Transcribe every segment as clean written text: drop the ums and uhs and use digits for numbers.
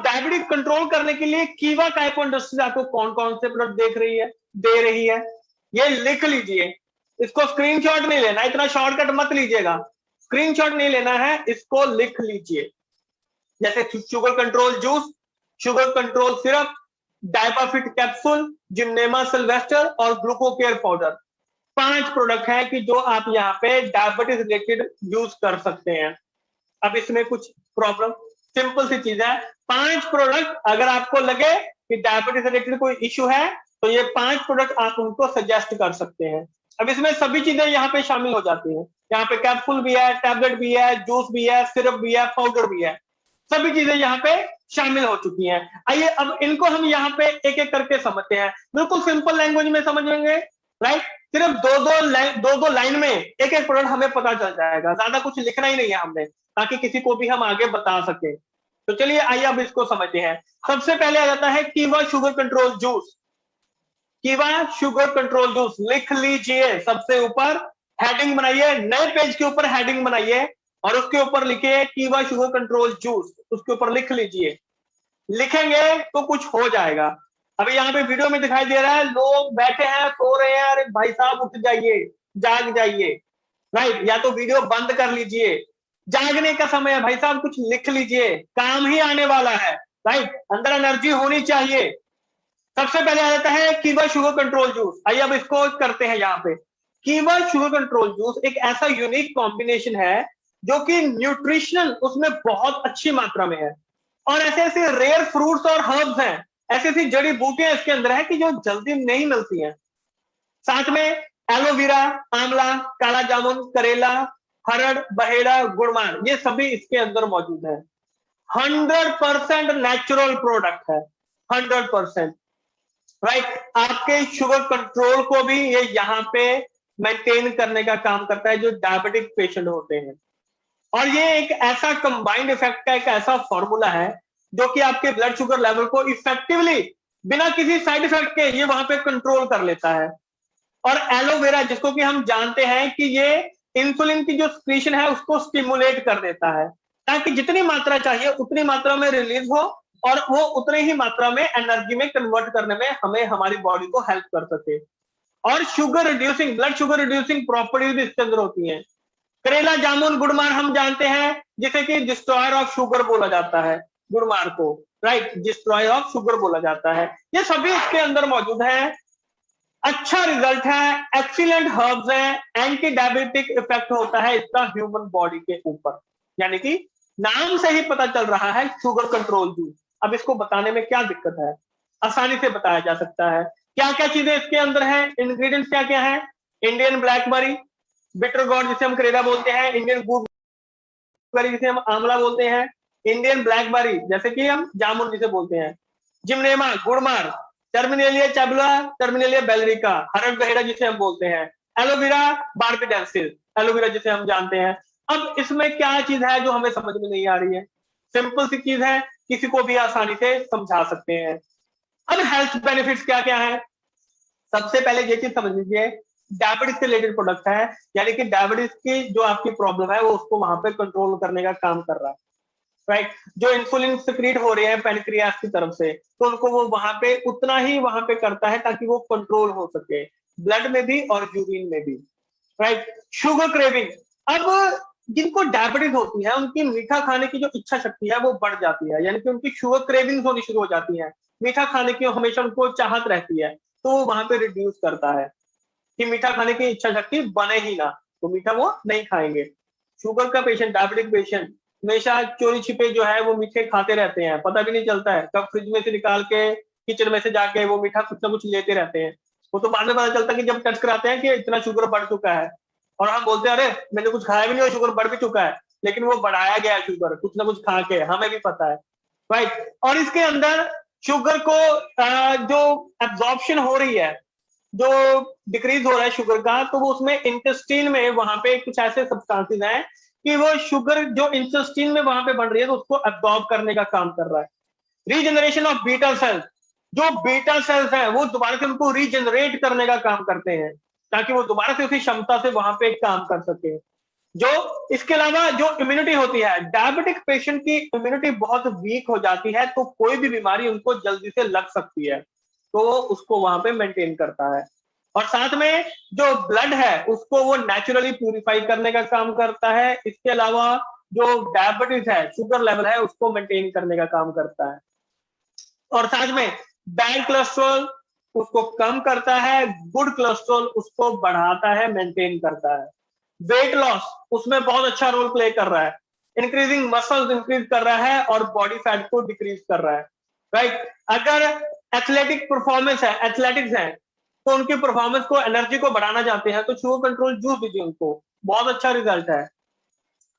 Diabetes control करने के लिए कीवा काइपो इंडस्ट्रीज आपको कौन कौन से प्रोडक्ट दे रही है, ये लिख लीजिए। इसको स्क्रीनशॉट नहीं लेना, इतना शॉर्टकट मत लीजिएगा, स्क्रीनशॉट नहीं लेना है, इसको लिख लीजिए। जैसे sugar control juice, sugar control syrup, Diapafit capsule, gymnema sylvestre और ग्लूकोकेयर पाउडर। 5 प्रोडक्ट है कि जो आप यहाँ पे डायबिटीज रिलेटेड यूज कर सकते हैं। अब इसमें कुछ प्रॉब्लम, सिंपल सी चीज है, 5 प्रोडक्ट अगर आपको लगे कि डायबिटीज रिलेटेड कोई इश्यू है तो ये 5 प्रोडक्ट आप उनको सजेस्ट कर सकते हैं। अब इसमें सभी चीजें यहाँ पे शामिल हो जाती हैं, यहाँ पे कैप्सूल भी है, टैबलेट भी है, जूस भी है, सिरप भी है, पाउडर भी है, सभी चीजें यहाँ पे शामिल हो चुकी हैं। आइए अब इनको हम यहाँ पे एक एक करके समझते हैं, बिल्कुल सिंपल लैंग्वेज में समझेंगे, राइट। सिर्फ दो लाइन में एक एक प्रोडक्ट हमें पता चल जाएगा, ज्यादा कुछ लिखना ही नहीं है हमने, ताकि किसी को भी हम आगे बता सके। तो चलिए आइए अब इसको समझते हैं। सबसे पहले आ जाता है कीवा शुगर कंट्रोल जूस। कीवा शुगर कंट्रोल जूस लिख लीजिए, सबसे ऊपर हेडिंग बनाइए, नए पेज के ऊपर हेडिंग बनाइए और उसके ऊपर लिखिए कीवा शुगर कंट्रोल जूस, उसके ऊपर लिख लीजिए। लिखेंगे तो कुछ हो जाएगा। अभी यहाँ पे वीडियो में दिखाई दे रहा है लोग बैठे हैं, सो रहे हैं, अरे भाई साहब उठ जाइए, जाग जाइए, राइट। या तो वीडियो बंद कर लीजिए, जागने का समय है भाई साहब, कुछ लिख लीजिए, काम ही आने वाला है, राइट। अंदर एनर्जी होनी चाहिए। सबसे पहले आ जाता है कीवा शुगर कंट्रोल जूस। आइए अब इसको करते हैं। यहाँ पे कीवा शुगर कंट्रोल जूस एक ऐसा यूनिक कॉम्बिनेशन है जो कि न्यूट्रिशनल उसमें बहुत अच्छी मात्रा में है, और ऐसे ऐसे रेयर फ्रूट्स और हर्ब्स हैं, ऐसी ऐसी जड़ी बूटियां इसके अंदर है कि जो जल्दी नहीं मिलती हैं। साथ में एलोवेरा, आंवला, काला जामुन, करेला, हरड़, बहेड़ा, गुड़मार, ये सभी इसके अंदर मौजूद है। 100% नेचुरल प्रोडक्ट है, 100%, राइट। आपके शुगर कंट्रोल को भी ये यहाँ पे मेंटेन करने का काम करता है जो डायबिटिक पेशेंट होते हैं। और ये एक ऐसा कंबाइंड इफेक्ट का एक ऐसा फॉर्मूला है जो कि आपके ब्लड शुगर लेवल को इफेक्टिवली बिना किसी साइड इफेक्ट के ये वहां पे कंट्रोल कर लेता है। और एलोवेरा, जिसको कि हम जानते हैं कि ये इंसुलिन की जो सिक्रीशन है उसको स्टिमुलेट कर देता है, ताकि जितनी मात्रा चाहिए उतनी मात्रा में रिलीज हो और वो उतनी ही मात्रा में एनर्जी में कन्वर्ट करने में हमें हमारी बॉडी को हेल्प कर सके। और sugar reducing, blood sugar reducing properties इसके अंदर होती हैं। करेला, जामुन, गुड़मार हम जानते हैं जिसे कि डिस्ट्रॉयर ऑफ शुगर बोला जाता है, गुड़मार को, राइट, डिस्ट्रॉयर ऑफ शुगर बोला जाता है। ये सभी इसके अंदर मौजूद है। अच्छा रिजल्ट है, एक्सीलेंट हर्ब्स है, एंटी डायबिटिक इफेक्ट होता है इसका ह्यूमन बॉडी के ऊपर, यानी कि नाम से ही पता चल रहा है शुगर कंट्रोल जूस। अब इसको बताने में क्या दिक्कत है, आसानी से बताया जा सकता है। क्या क्या चीजें इसके अंदर है, इंग्रेडिएंट्स क्या क्या है। इंडियन ब्लैकबेरी, बिटर गॉड जिसे हम करेला बोलते हैं, इंडियन गूसबेरी जिसे हम आंवला बोलते हैं, इंडियन ब्लैकबेरी जैसे कि हम जामुन जिसे बोलते हैं, जिमनेमा, गुड़मार, टर्मिनेलिया चैबुला, टर्मिनेलिया बेलरिका, हरड़ बहेड़ा जिसे हम बोलते हैं, एलोवेरा, बारबीडेंसिस, एलोवेरा जिसे हम जानते हैं। अब इसमें क्या चीज है जो हमें समझ में नहीं आ रही है, सिंपल सी चीज है, किसी को भी आसानी से समझा सकते हैं। अब हेल्थ बेनिफिट्स क्या क्या है, सबसे पहले ये चीज समझ लीजिए, डायबिटीज से रिलेटेड प्रोडक्ट है, यानी कि डायबिटीज की जो आपकी प्रॉब्लम है वो उसको वहां पे कंट्रोल करने का काम कर रहा है, राइट। जो इंसुलिन सिक्रीट हो रहे हैं पैनक्रियास की तरफ से, तो उनको वो वहां पे उतना ही वहां पे करता है ताकि वो कंट्रोल हो सके, ब्लड में भी और यूरिन में भी, राइट। शुगर क्रेविंग, अब जिनको डायबिटीज होती है उनकी मीठा खाने की जो इच्छा शक्ति है वो बढ़ जाती है, यानी कि उनकी शुगर क्रेविंग्स होनी शुरू हो जाती है, मीठा खाने की हमेशा उनको चाहत रहती है, तो वो वहां पे रिड्यूस करता है कि मीठा खाने की इच्छा शक्ति बने ही ना, तो मीठा वो नहीं खाएंगे। शुगर का पेशेंट, डायबिटिक पेशेंट हमेशा चोरी छिपे जो है वो मीठे खाते रहते हैं, पता भी नहीं चलता है कब फ्रिज में से निकाल के किचन में से जाके वो मीठा कुछ ना कुछ लेते रहते हैं। वो तो बाद में पता चलता है कि जब टेस्ट कराते हैं कि इतना शुगर बढ़ चुका है, और हम बोलते हैं अरे मैंने कुछ खाया भी नहीं और शुगर बढ़ भी चुका है, लेकिन वो बढ़ाया गया है शुगर कुछ ना कुछ खा के, हमें भी पता है, राइट। और इसके अंदर शुगर को जो एब्जॉर्प्शन हो रही है, जो डिक्रीज हो रहा है शुगर का, तो वो उसमें इंटेस्टीन में वहां पे कुछ ऐसे सब्सटेंसेस हैं कि वो शुगर जो इंटेस्टीन में वहां पे बन रही है तो उसको एब्जॉर्ब करने का काम कर रहा है। रीजनरेशन ऑफ बीटा सेल्स, जो बीटा सेल्स हैं वो दोबारा से उनको रीजनरेट करने का काम करते हैं ताकि वो दोबारा से उसी क्षमता से वहां पे काम कर सके। जो इसके अलावा जो इम्यूनिटी होती है, डायबिटिक पेशेंट की इम्यूनिटी बहुत वीक हो जाती है, तो कोई भी बीमारी उनको जल्दी से लग सकती है, तो उसको वहां पे मेंटेन करता है। और साथ में जो ब्लड है उसको वो नेचुरली प्यूरिफाई करने का काम करता है। इसके अलावा जो डायबिटीज है, शुगर लेवल है, उसको मेंटेन करने का काम करता है। और साथ में बैड कोलेस्ट्रॉल उसको कम करता है, गुड कोलेस्ट्रॉल उसको बढ़ाता है, मेंटेन करता है। वेट लॉस उसमें बहुत अच्छा रोल प्ले कर रहा है, इंक्रीजिंग मसल्स इंक्रीज कर रहा है और बॉडी फैट को डिक्रीज कर रहा है, राइट। अगर एथलेटिक परफॉर्मेंस है, एथलेटिक्स है, तो उनकी परफॉर्मेंस को, एनर्जी को बढ़ाना चाहते हैं, तो शुगर कंट्रोल जूस दीजिए उनको, बहुत अच्छा रिजल्ट है।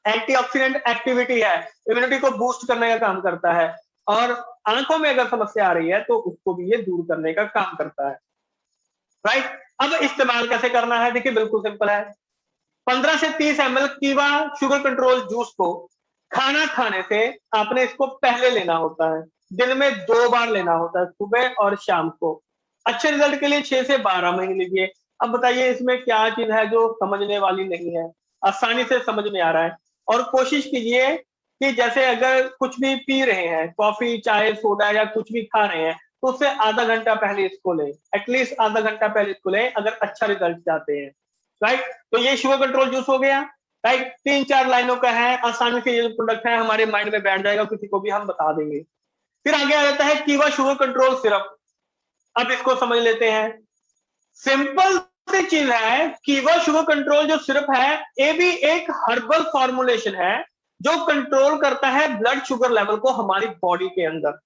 एंटीऑक्सीडेंट एक्टिविटी है, इम्यूनिटी को बूस्ट करने का काम करता है। और आंखों में अगर समस्या आ रही है तो उसको भी ये दूर करने का काम करता है, राइट। अब इस्तेमाल कैसे करना है, देखिए बिल्कुल सिंपल है। 15 से 30 ml कीवा शुगर कंट्रोल जूस को खाना खाने से आपने इसको पहले लेना होता है, दिन में 2 बार लेना होता है, सुबह और शाम को। अच्छे रिजल्ट के लिए 6 से 12 महीने लीजिए। अब बताइए इसमें क्या चीज है जो समझने वाली नहीं है, आसानी से समझ में आ रहा है। और कोशिश कीजिए कि जैसे अगर कुछ भी पी रहे हैं, कॉफी चाय सोडा या कुछ भी खा रहे हैं, तो उससे आधा घंटा पहले इसको लें, एटलीस्ट आधा घंटा पहले इसको लें अगर अच्छा रिजल्ट चाहते हैं, राइट। तो ये शुगर कंट्रोल जूस हो गया, राइट। 3-4 लाइनों का है, आसानी से ये प्रोडक्ट है हमारे माइंड में बैठ जाएगा, किसी को भी हम बता देंगे। फिर आगे आ जाता है कीवा शुगर कंट्रोल सिरप। अब इसको समझ लेते हैं, सिंपल सी चीज है। कीवा शुगर कंट्रोल जो सिरप है, ये भी एक हर्बल फॉर्मुलेशन है जो कंट्रोल करता है ब्लड शुगर लेवल को हमारी बॉडी के अंदर।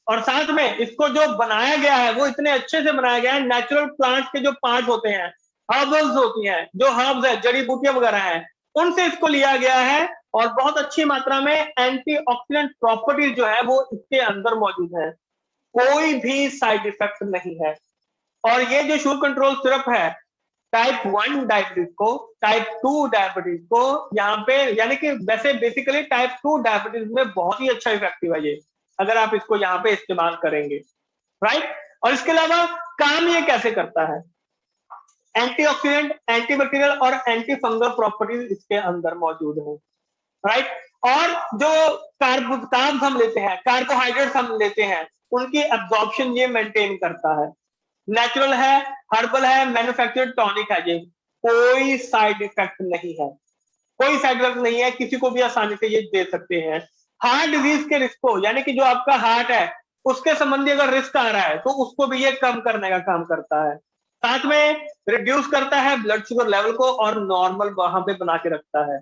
और साथ में इसको जो बनाया गया है वो इतने अच्छे से बनाया गया है, नेचुरल प्लांट्स के जो पार्ट होते हैं, हर्बल्स होती हैं, जो हर्ब्स है, जड़ी बूटियां वगैरह हैं, उनसे इसको लिया गया है। और बहुत अच्छी मात्रा में एंटीऑक्सीडेंट प्रॉपर्टीज जो है वो इसके अंदर मौजूद है, कोई भी साइड इफेक्ट नहीं है। और ये जो शुगर कंट्रोल सिरप है, टाइप 1 डायबिटीज को, टाइप 2 डायबिटीज को यहाँ पे, यानी कि वैसे बेसिकली टाइप 2 डायबिटीज में बहुत ही अच्छा इफेक्टिव है ये, अगर आप इसको यहाँ पे इस्तेमाल करेंगे, राइट। और इसके अलावा काम ये कैसे करता है, एंटीऑक्सीडेंट, एंटीबैक्टीरियल और एंटी फंगल प्रॉपर्टीज इसके अंदर मौजूद है, राइट। और जो कार्ब्स हम लेते हैं, कार्बोहाइड्रेट्स हम लेते हैं, उनकी एब्जॉर्प्शन ये मेंटेन करता है। नेचुरल है, हर्बल है, मैन्युफैक्चर्ड टॉनिक है, ये कोई साइड इफेक्ट नहीं है, कोई साइड इफेक्ट नहीं है, किसी को भी आसानी से ये दे सकते हैं। हार्ट डिजीज के रिस्क को, यानी कि जो आपका हार्ट है उसके संबंधी अगर रिस्क आ रहा है तो उसको भी ये कम करने का काम करता है। साथ में रिड्यूस करता है ब्लड शुगर लेवल को और नॉर्मल वहां पे बना के रखता है।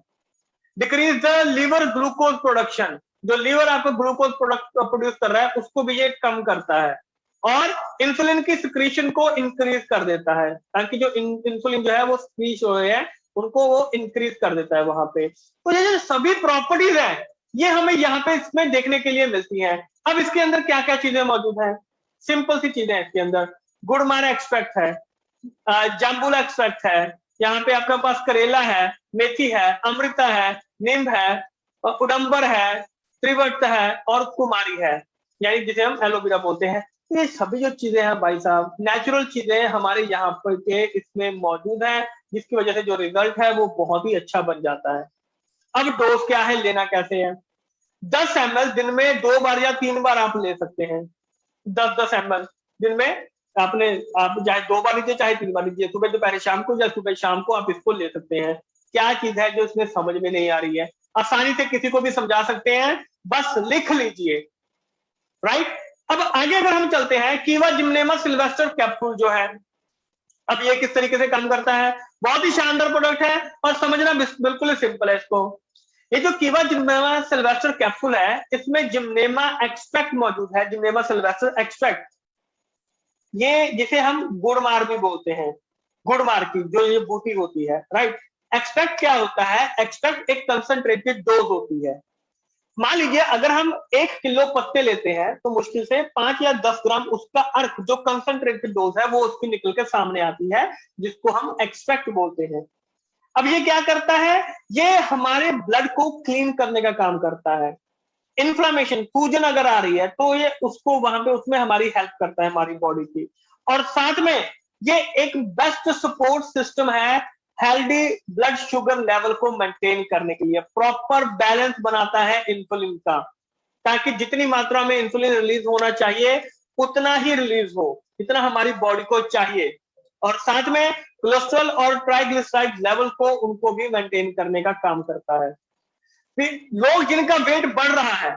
Decrease the liver glucose production, जो लीवर आपको ग्लूकोज प्रोड्यूस कर रहा है उसको भी ये कम करता है। और इंसुलिन की सिक्रीशन को इंक्रीज कर देता है, ताकि जो इंसुलिन जो है वो स्क्रीच हो रहे हैं उनको वो इंक्रीज कर देता है वहां पे। तो ये जो सभी प्रॉपर्टीज है ये हमें यहाँ पे इसमें देखने के लिए मिलती हैं। अब इसके अंदर क्या क्या चीजें मौजूद हैं, सिंपल सी चीजें इसके अंदर, गुड़मारा एक्सट्रैक्ट है, जाम्बुला एक्सट्रैक्ट है, यहाँ पे आपके पास करेला है, मेथी है, अमृता है, नींब है, उडंबर है, त्रिवट है और कुमारी है, यानी जिसे हम एलोवेरा बोलते हैं। ये सभी जो चीजें हैं भाई साहब, नेचुरल चीजें हमारे यहाँ पर के इसमें मौजूद है, जिसकी वजह से जो रिजल्ट है वो बहुत ही अच्छा बन जाता है। अब डोज क्या है, लेना कैसे है, 10 ml दिन में 2 बार या 3 बार आप ले सकते हैं। 10-10 ml दिन में आपने, आप चाहे 2 बार लीजिए चाहे 3 बार लीजिए, सुबह दोपहर शाम को या सुबह शाम को आप इसको ले सकते हैं। क्या चीज है जो इसमें समझ में नहीं आ रही है, आसानी से किसी को भी समझा सकते हैं, बस लिख लीजिए, राइट। अब आगे अगर हम चलते हैं, कीवा जिम्नेमा सिल्वेस्टर कैप्सूल जो है, अब ये किस तरीके से काम करता है, बहुत ही शानदार प्रोडक्ट है और समझना बिल्कुल ही सिंपल है इसको। ये जो कीवा जिम्नेमा सिल्वेस्टर कैप्सूल है, इसमें जिम्नेमा एक्सट्रैक्ट मौजूद है, जिम्नेमा सिल्वेस्टर एक्सट्रैक्ट, ये जिसे हम गुड़मार भी बोलते हैं, गुड़मार की जो ये बूटी होती है, राइट। एक्सट्रैक्ट क्या होता है, एक्सट्रैक्ट एक कंसंट्रेटेड डोज होती है। मान लीजिए अगर हम 1 किलो पत्ते लेते हैं तो मुश्किल से 5 या 10 ग्राम उसका अर्क, जो कंसंट्रेटेड डोज है, वो उसकी निकल के सामने आती है, जिसको हम एक्सट्रैक्ट बोलते हैं। अब ये क्या करता है, ये हमारे ब्लड को क्लीन करने का काम करता है। इन्फ्लामेशन, सूजन अगर आ रही है तो ये उसको वहां पे, उसमें हमारी हेल्प करता है हमारी बॉडी की। और साथ में ये एक बेस्ट सपोर्ट सिस्टम है हेल्दी ब्लड शुगर लेवल को मेंटेन करने के लिए, प्रॉपर बैलेंस बनाता है इंसुलिन का, ताकि जितनी मात्रा में इंसुलिन रिलीज होना चाहिए उतना ही रिलीज हो, जितना हमारी बॉडी को चाहिए। और साथ में कोलेस्ट्रॉल और ट्राइग्लिसराइड लेवल को उनको भी मेंटेन करने का काम करता है। फिर लोग जिनका वेट बढ़ रहा है,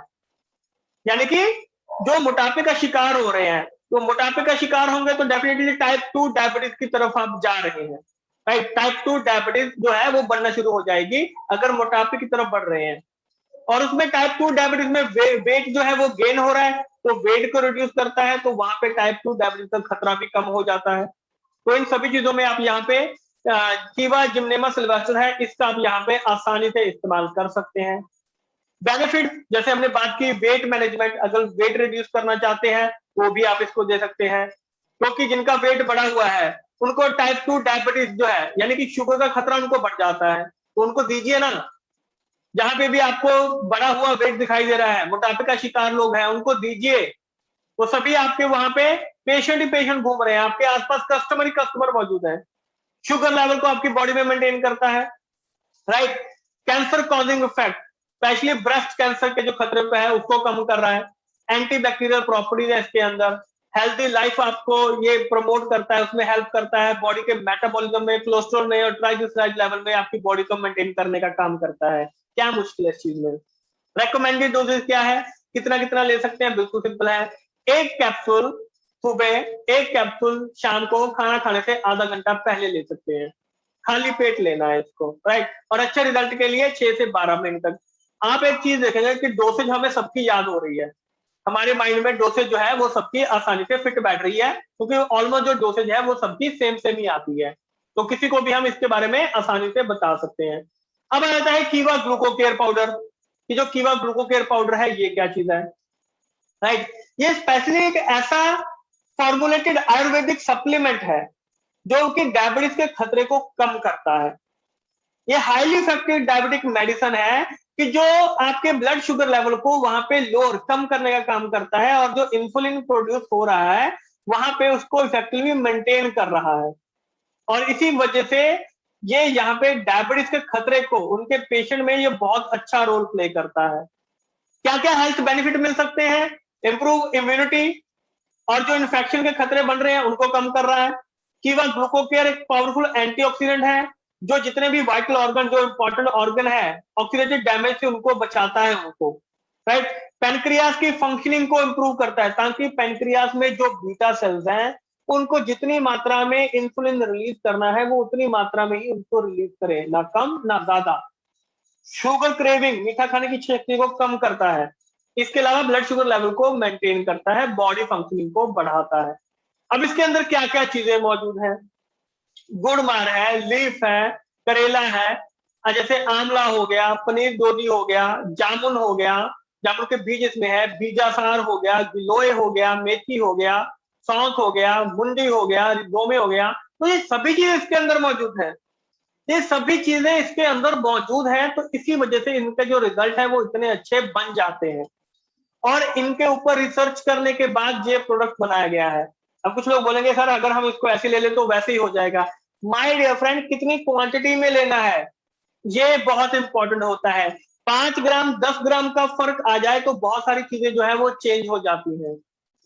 यानी कि जो मोटापे का शिकार हो रहे हैं, तो मोटापे का शिकार होंगे तो डेफिनेटली टाइप 2 डायबिटीज की तरफ आप जा रहे हैं, राइट। टाइप 2 डायबिटीज जो है वो बढ़ना शुरू हो जाएगी अगर मोटापे की तरफ बढ़ रहे हैं। और उसमें टाइप 2 डायबिटीज में वेट जो है वो गेन हो रहा है, तो वेट को रिड्यूस करता है, तो वहां पे टाइप 2 डायबिटीज का खतरा भी कम हो जाता है। तो इन सभी चीजों में आप यहाँ पे कीवा जिम्नेमा सिल्वेस्टर है, इसका आप यहाँ पे आसानी से इस्तेमाल कर सकते हैं। बेनिफिट जैसे हमने बात की, वेट मैनेजमेंट, अगर वेट रिड्यूस करना चाहते हैं वो भी आप इसको दे सकते हैं, क्योंकि जिनका वेट बढ़ा हुआ है उनको टाइप 2 डायबिटीज जो है, यानी कि शुगर का खतरा उनको बढ़ जाता है, तो उनको दीजिए ना। जहां पे भी आपको बढ़ा हुआ वेट दिखाई दे रहा है, मोटापे का शिकार लोग हैं, उनको दीजिए। वो सभी आपके वहां पे पेशेंट ही पेशेंट घूम रहे हैं, आपके आसपास कस्टमर ही कस्टमर मौजूद है। शुगर लेवल को आपकी बॉडी में मेंटेन करता है, right. Cancer causing effect, specially breast cancer के जो खतरे पे है उसको कम कर रहा है। एंटी बैक्टीरियल प्रॉपर्टीज है इसके अंदर। हेल्थी लाइफ आपको ये प्रमोट करता है, उसमें हेल्प करता है। बॉडी के मेटाबॉलिज्म में, कोलेस्ट्रॉल में और ट्राइग्लिसराइड लेवल में आपकी बॉडी को मेंटेन करने का काम करता है। क्या मुश्किल है इस चीज में। रेकमेंडेड डोजेज क्या है, कितना कितना ले सकते हैं, बिल्कुल सिंपल है। एक कैप्सूल सुबह, एक कैप्सूल शाम को खाना खाने से आधा घंटा पहले ले सकते हैं। खाली पेट लेना है इसको, राइट। और अच्छे रिजल्ट के लिए 6 से 12 मिनट तक। आप एक चीज देखेंगे कि डोसेज हमें सबकी याद हो रही है, हमारे माइंड में डोसेज जो है वो सबकी आसानी से फिट बैठ रही है, क्योंकि ऑलमोस्ट जो डोसेज है वो सबकी सेम सेम ही आती है, तो किसी को भी हम इसके बारे में आसानी से बता सकते हैं। अब आता है कीवा ग्लूको केयर पाउडर। कि जो कीवा ग्लूको केयर पाउडर है ये क्या चीज है, राइट। ये स्पेशली एक ऐसा फॉर्मुलेटेड आयुर्वेदिक सप्लीमेंट है जो कि डायबिटीज के खतरे को कम करता है। ये हाईली इफेक्टिव डायबिटिक मेडिसिन है कि जो आपके ब्लड शुगर लेवल को वहां पे लोअर कम करने का काम करता है, और जो इंसुलिन प्रोड्यूस हो रहा है वहां पे उसको इफेक्टिवली मेंटेन कर रहा है। और इसी वजह से ये यहाँ पे डायबिटीज के खतरे को उनके पेशेंट में ये बहुत अच्छा रोल प्ले करता है। क्या क्या हेल्थ बेनिफिट मिल सकते हैं, इंप्रूव इम्यूनिटी, और जो इन्फेक्शन के खतरे बन रहे हैं उनको कम कर रहा है। कीवा ग्लूकोकेयर एक पावरफुल एंटीऑक्सीडेंट है जो जितने भी वाइटल ऑर्गन, जो इंपॉर्टेंट ऑर्गन है, ऑक्सीडेटिव डैमेज से उनको बचाता है उनको, राइट। पेनक्रियास की फंक्शनिंग को इंप्रूव करता है, ताकि पेनक्रियास में जो बीटा सेल्स हैं उनको जितनी मात्रा में इंसुलिन रिलीज करना है वो उतनी मात्रा में ही उनको रिलीज करे, ना कम ना ज्यादा। शुगर क्रेविंग, मीठा खाने की शक्ति को कम करता है। इसके अलावा ब्लड शुगर लेवल को मेंटेन करता है, बॉडी फंक्शनिंग को बढ़ाता है। अब इसके अंदर क्या क्या चीजें मौजूद हैं, गुड़मार है, लीफ है, करेला है, जैसे आंवला हो गया, पनीर दोधी हो गया, जामुन हो गया, जामुन के बीज इसमें है, बीजासार हो गया, गिलोय हो गया, मेथी हो गया, सौंठ हो गया, मुंडी हो गया, रिदोमे हो गया। तो ये सभी चीजें इसके अंदर मौजूद है। ये सभी चीजें इसके अंदर मौजूद है, तो इसी वजह से इनके जो रिजल्ट है वो इतने अच्छे बन जाते हैं, और इनके ऊपर रिसर्च करने के बाद ये प्रोडक्ट बनाया गया है। अब कुछ लोग बोलेंगे सर अगर हम इसको ऐसे ले लें तो वैसे ही हो जाएगा। माय डियर फ्रेंड, कितनी क्वांटिटी में लेना है ये बहुत इंपॉर्टेंट होता है। 5 ग्राम 10 ग्राम का फर्क आ जाए तो बहुत सारी चीजें जो है वो चेंज हो जाती हैं।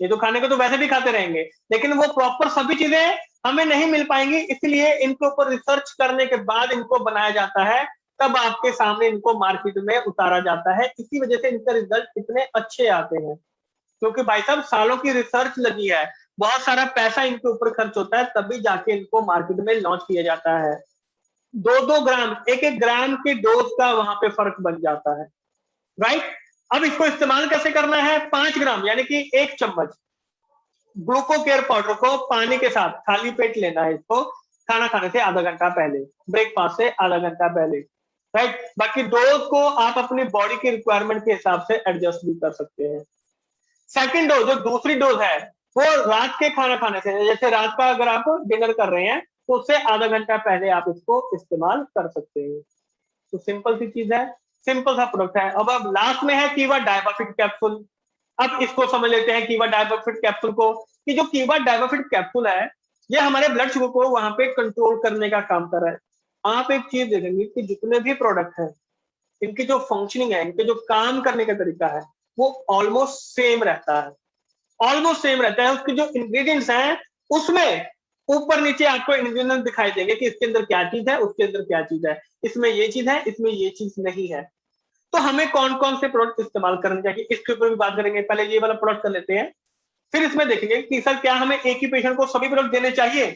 ये तो खाने को तो वैसे भी खाते रहेंगे, लेकिन वो प्रॉपर सभी चीजें हमें नहीं मिल पाएंगी, इसलिए इनके ऊपर रिसर्च करने के बाद इनको बनाया जाता है, तब आपके सामने इनको मार्केट में उतारा जाता है। इसी वजह से इनके रिजल्ट इतने अच्छे आते हैं, क्योंकि भाई साहब सालों की रिसर्च लगी है, बहुत सारा पैसा इनके ऊपर खर्च होता है, तभी जाके इनको मार्केट में लॉन्च किया जाता है। 2-2 ग्राम, 1-1 ग्राम की डोज का वहां पे फर्क बन जाता है, राइट। अब इसको इस्तेमाल कैसे करना है, 5 ग्राम यानी कि 1 चम्मच ग्लूको केयर पाउडर को पानी के साथ खाली पेट लेना है इसको, खाना खाने से आधा घंटा पहले, ब्रेकफास्ट से आधा घंटा पहले, राइट। बाकी डोज को आप अपनी बॉडी की रिक्वायरमेंट के हिसाब से एडजस्ट भी कर सकते हैं। सेकंड डोज, जो दूसरी डोज है, वो रात के खाना खाने से, जैसे रात का अगर आप डिनर कर रहे हैं तो उससे आधा घंटा पहले आप इसको इस्तेमाल कर सकते हैं। तो सिंपल सी चीज है, सिंपल सा प्रोडक्ट है। अब लास्ट में है कीवा डायबाफिट कैप्सूल। अब इसको समझ लेते हैं कीवा डायबाफिट कैप्सूल को, कि जो कीवा डायबाफिट कैप्सूल है ये हमारे ब्लड शुगर को वहां पे कंट्रोल करने का काम कर रहा है। आप एक चीज देखेंगे कि जितने भी प्रोडक्ट हैं, इनकी जो फंक्शनिंग है, इनके जो काम करने का तरीका है, वो ऑलमोस्ट सेम रहता है, ऑलमोस्ट सेम रहता है। उसके जो इंग्रेडिएंट्स हैं उसमें ऊपर नीचे आपको इंग्रेडिएंट्स दिखाई देंगे कि इसके अंदर क्या चीज है, उसके अंदर क्या चीज है, इसमें ये चीज है, इसमें ये चीज नहीं है। तो हमें कौन कौन से प्रोडक्ट इस्तेमाल करने चाहिए, इसके ऊपर भी बात करेंगे। पहले ये वाला प्रोडक्ट कर लेते हैं, फिर इसमें देखेंगे कि सर क्या हमें एक ही पेशेंट को सभी प्रोडक्ट देने चाहिए,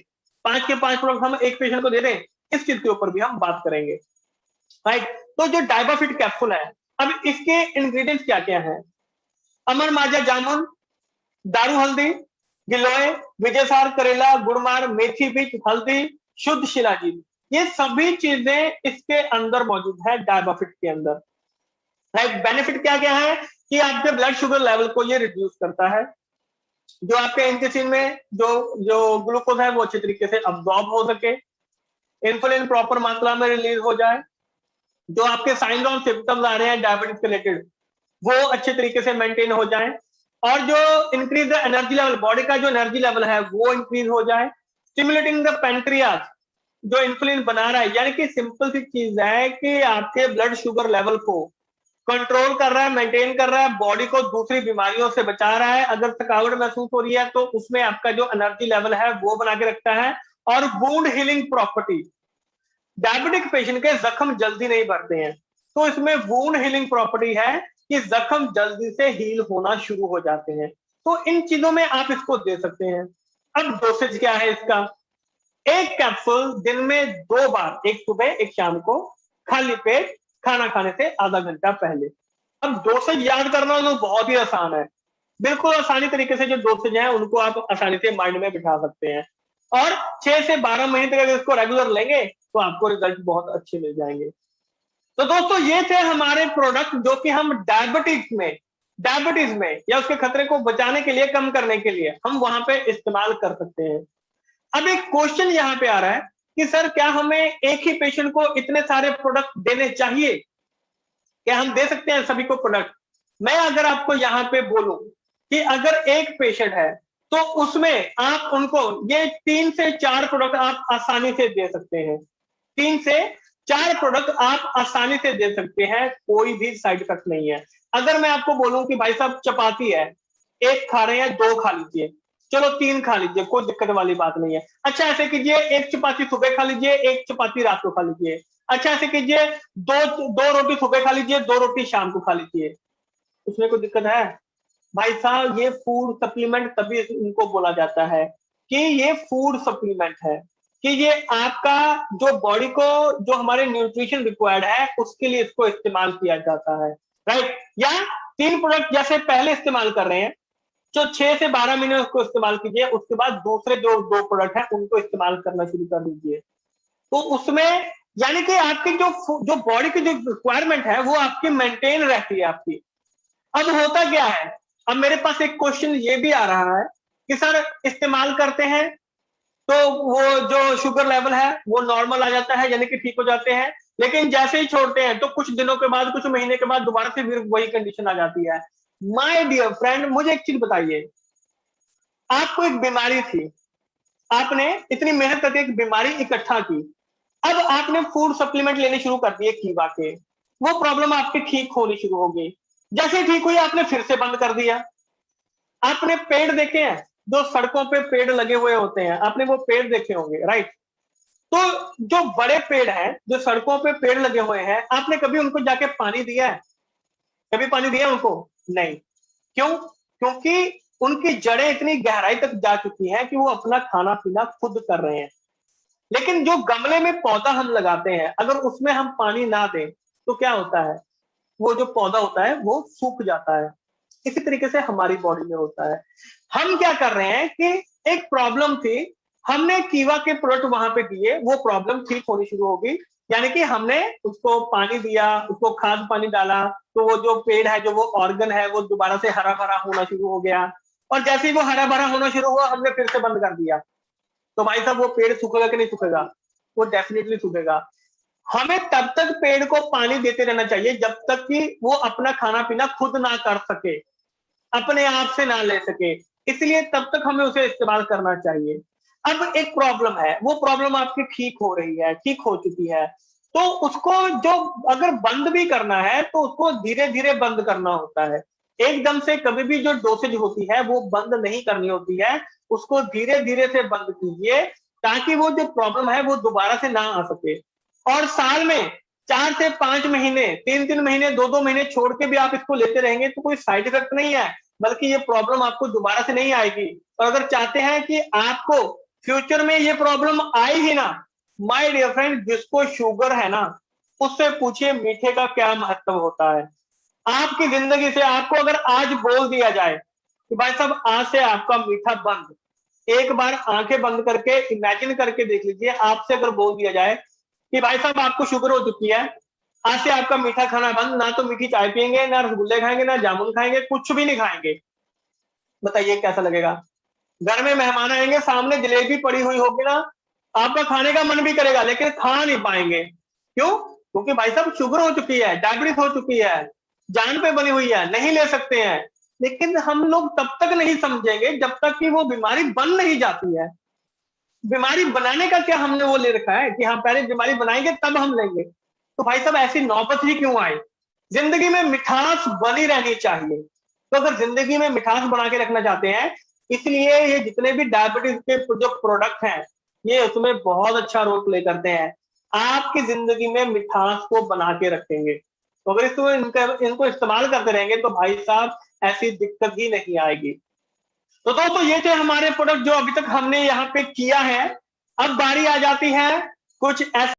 5 के 5 प्रोडक्ट हम एक पेशेंट को दे दें, इस चीज के ऊपर भी हम बात करेंगे, राइट। तो जो डाइबाफिट कैप्सूल है, अब इसके इंग्रेडिएंट्स क्या क्या है? अमर माजा जामुन, दारू हल्दी, गिलोय, विजयसार करेला, गुड़मार, मेथी बीज, हल्दी, शुद्ध शिलाजीत, ये सभी चीजें इसके अंदर मौजूद है डाइबाफिट के अंदर, राइट। बेनिफिट क्या क्या है कि आपके ब्लड शुगर लेवल को ये रिड्यूस करता है, जो आपके इंटेस्टाइन में जो जो ग्लूकोज है वो अच्छे तरीके से अब्सॉर्ब हो सके, इंसुलिन प्रॉपर मात्रा में रिलीज हो जाए, जो आपके साइंस और सिम्टम्स आ रहे हैं डायबिटीज के रिलेटेड वो अच्छे तरीके से मेंटेन हो जाए, और जो increase the energy level, body का जो एनर्जी लेवल है वो इंक्रीज हो जाए, स्टिमुलेटिंग द पेंक्रियाज, जो इंसुलिन बना रहा है, यानी कि सिंपल सी चीज है कि आपके ब्लड शुगर लेवल को कंट्रोल कर रहा है, मेंटेन कर रहा है, बॉडी को दूसरी बीमारियों से बचा रहा है। अगर थकावट महसूस हो रही है तो उसमें आपका जो एनर्जी लेवल है वो बना के रखता है, और wound healing property, diabetic patient के जख्म जल्दी नहीं बढ़ते हैं, तो इसमें वुंड हीलिंग प्रॉपर्टी है कि जख्म जल्दी से हील होना शुरू हो जाते हैं। तो इन चीजों में आप इसको दे सकते हैं। अब डोसेज क्या है इसका? एक कैप्सूल दिन में 2 बार, एक सुबह एक शाम को, खाली पेट खाना खाने से आधा घंटा पहले। अब डोसेज याद करना तो बहुत ही आसान है, बिल्कुल आसानी तरीके से जो डोसेज है उनको आप आसानी से माइंड में बिठा सकते हैं, और 6 से 12 महीने तक अगर इसको रेगुलर लेंगे तो आपको रिजल्ट बहुत अच्छे मिल जाएंगे। तो दोस्तों ये थे हमारे प्रोडक्ट जो कि हम डायबिटीज में या उसके खतरे को बचाने के लिए, कम करने के लिए हम वहां पे इस्तेमाल कर सकते हैं। अब एक क्वेश्चन यहाँ पे आ रहा है कि सर क्या हमें एक ही पेशेंट को इतने सारे प्रोडक्ट देने चाहिए, क्या हम दे सकते हैं सभी को प्रोडक्ट? मैं अगर आपको यहाँ पे बोलूं कि अगर एक पेशेंट है तो उसमें आप उनको ये 3 से 4 प्रोडक्ट आप आसानी से दे सकते हैं, 3 से 4 प्रोडक्ट आप आसानी से दे सकते हैं, कोई भी साइड इफेक्ट नहीं है। अगर मैं आपको बोलूं कि भाई साहब चपाती है, 1 खा रहे हैं, 2 खा लीजिए, चलो 3 खा लीजिए, कोई दिक्कत वाली बात नहीं है। अच्छा ऐसे कीजिए, 1 चपाती सुबह खा लीजिए, 1 चपाती रात को खा लीजिए। अच्छा ऐसे कीजिए, दो रोटी सुबह खा लीजिए, 2 रोटी शाम को खा लीजिए, उसमें कोई दिक्कत है? भाई साहब ये फूड सप्लीमेंट तभी इनको बोला जाता है कि ये फूड सप्लीमेंट है, कि ये आपका जो बॉडी को जो हमारे न्यूट्रिशन रिक्वायर्ड है उसके लिए इसको इस्तेमाल किया जाता है, राइट। या 3 प्रोडक्ट जैसे पहले इस्तेमाल कर रहे हैं, जो 6 से 12 महीने उसको इस्तेमाल कीजिए, उसके बाद दूसरे जो 2 प्रोडक्ट हैं उनको इस्तेमाल करना शुरू कर दीजिए। तो उसमें यानी कि आपकी जो बॉडी की जो रिक्वायरमेंट है वो आपकी मेंटेन रहती है आपकी। अब होता क्या है, अब मेरे पास एक क्वेश्चन ये भी आ रहा है कि सर इस्तेमाल करते हैं तो वो जो शुगर लेवल है वो नॉर्मल आ जाता है, यानी कि ठीक हो जाते हैं, लेकिन जैसे ही छोड़ते हैं तो कुछ दिनों के बाद, कुछ महीने के बाद दोबारा से फिर वही कंडीशन आ जाती है। माय डियर फ्रेंड, मुझे एक चीज बताइए, आपको एक बीमारी थी, आपने इतनी मेहनत करके एक बीमारी इकट्ठा की, अब आपने फूड सप्लीमेंट लेने शुरू कर दिए कीवा के, वो प्रॉब्लम आपकी ठीक होनी शुरू हो गई, जैसे ठीक हुई आपने फिर से बंद कर दिया। आपने पेड़ देखे हैं, जो सड़कों पे पेड़ लगे हुए होते हैं, आपने वो पेड़ देखे होंगे, राइट। तो जो बड़े पेड़ हैं, जो सड़कों पे पेड़ लगे हुए हैं, आपने कभी उनको जाके पानी दिया है? कभी पानी दिया उनको? नहीं। क्यों? क्योंकि उनकी जड़ें इतनी गहराई तक जा चुकी हैं कि वो अपना खाना पीना खुद कर रहे हैं। लेकिन जो गमले में पौधा हम लगाते हैं, अगर उसमें हम पानी ना दें तो क्या होता है, वो जो पौधा होता है वो सूख जाता है। इसी तरीके से हमारी बॉडी में होता है। हम क्या कर रहे हैं कि एक प्रॉब्लम थी, हमने कीवा के प्रोडक्ट वहां पे दिए, वो प्रॉब्लम ठीक होनी शुरू हो गई, यानी कि हमने उसको पानी दिया, उसको खाद पानी डाला, तो वो जो पेड़ है, जो वो ऑर्गन है, वो दोबारा से हरा भरा होना शुरू हो गया, और जैसे ही वो हरा भरा होना शुरू हुआ हमने फिर से बंद कर दिया। तो भाई साहब वो पेड़ सूखेगा कि नहीं सूखेगा? वो डेफिनेटली सूखेगा। हमें तब तक पेड़ को पानी देते रहना चाहिए जब तक कि वो अपना खाना पीना खुद ना कर सके, अपने आप से ना ले सके, इसलिए तब तक हमें उसे इस्तेमाल करना चाहिए। अब एक प्रॉब्लम है, वो प्रॉब्लम आपकी ठीक हो रही है, ठीक हो चुकी है, तो उसको जो अगर बंद भी करना है तो उसको धीरे धीरे बंद करना होता है। एकदम से कभी भी जो डोसेज होती है वो बंद नहीं करनी होती है, उसको धीरे धीरे से बंद कीजिए ताकि वो जो प्रॉब्लम है वो दोबारा से ना आ सके। और साल में 4 से 5 महीने, 3-3 महीने, 2-2 महीने छोड़ के भी आप इसको लेते रहेंगे तो कोई साइड इफेक्ट नहीं है, बल्कि ये प्रॉब्लम आपको दोबारा से नहीं आएगी। और अगर चाहते हैं कि आपको फ्यूचर में ये प्रॉब्लम आए ही ना, माय डियर फ्रेंड, जिसको शुगर है ना, उससे पूछिए मीठे का क्या महत्व होता है। आपकी जिंदगी से आपको अगर आज बोल दिया जाए कि भाई साहब आज से आपका मीठा बंद, एक बार आंखें बंद करके इमेजिन करके देख लीजिए, आपसे अगर बोल दिया जाए कि भाई साहब आपको शुगर हो चुकी है, आज से आपका मीठा खाना बंद, ना तो मीठी चाय पियेंगे, ना रसगुल्ले खाएंगे, ना जामुन खाएंगे, कुछ भी नहीं खाएंगे। बताइए कैसा लगेगा। घर में मेहमान आएंगे, सामने जलेबी पड़ी हुई होगी ना, आपका खाने का मन भी करेगा लेकिन खा नहीं पाएंगे। क्यों? क्योंकि भाई साहब शुगर हो चुकी है, डायबिटीज हो चुकी है, जान पे बनी हुई है, नहीं ले सकते हैं। लेकिन हम लोग तब तक नहीं समझेंगे जब तक कि वो बीमारी बन नहीं जाती है। बीमारी बनाने का क्या हमने वो ले रखा है कि हाँ पहले बीमारी बनाएंगे तब हम लेंगे। तो भाई साहब ऐसी नौबत ही क्यों आई। जिंदगी में मिठास बनी रहनी चाहिए। तो अगर जिंदगी में मिठास बना के रखना चाहते हैं, इसलिए ये जितने भी डायबिटीज के जो प्रोडक्ट हैं ये उसमें बहुत अच्छा रोल प्ले करते हैं। आपकी जिंदगी में मिठास को बना के रखेंगे, तो अगर इनको इस्तेमाल करते रहेंगे तो भाई साहब ऐसी दिक्कत ही नहीं आएगी। तो दोस्तों ये थे हमारे प्रोडक्ट जो अभी तक हमने यहाँ पे किया है। अब बारी आ जाती है कुछ ऐसे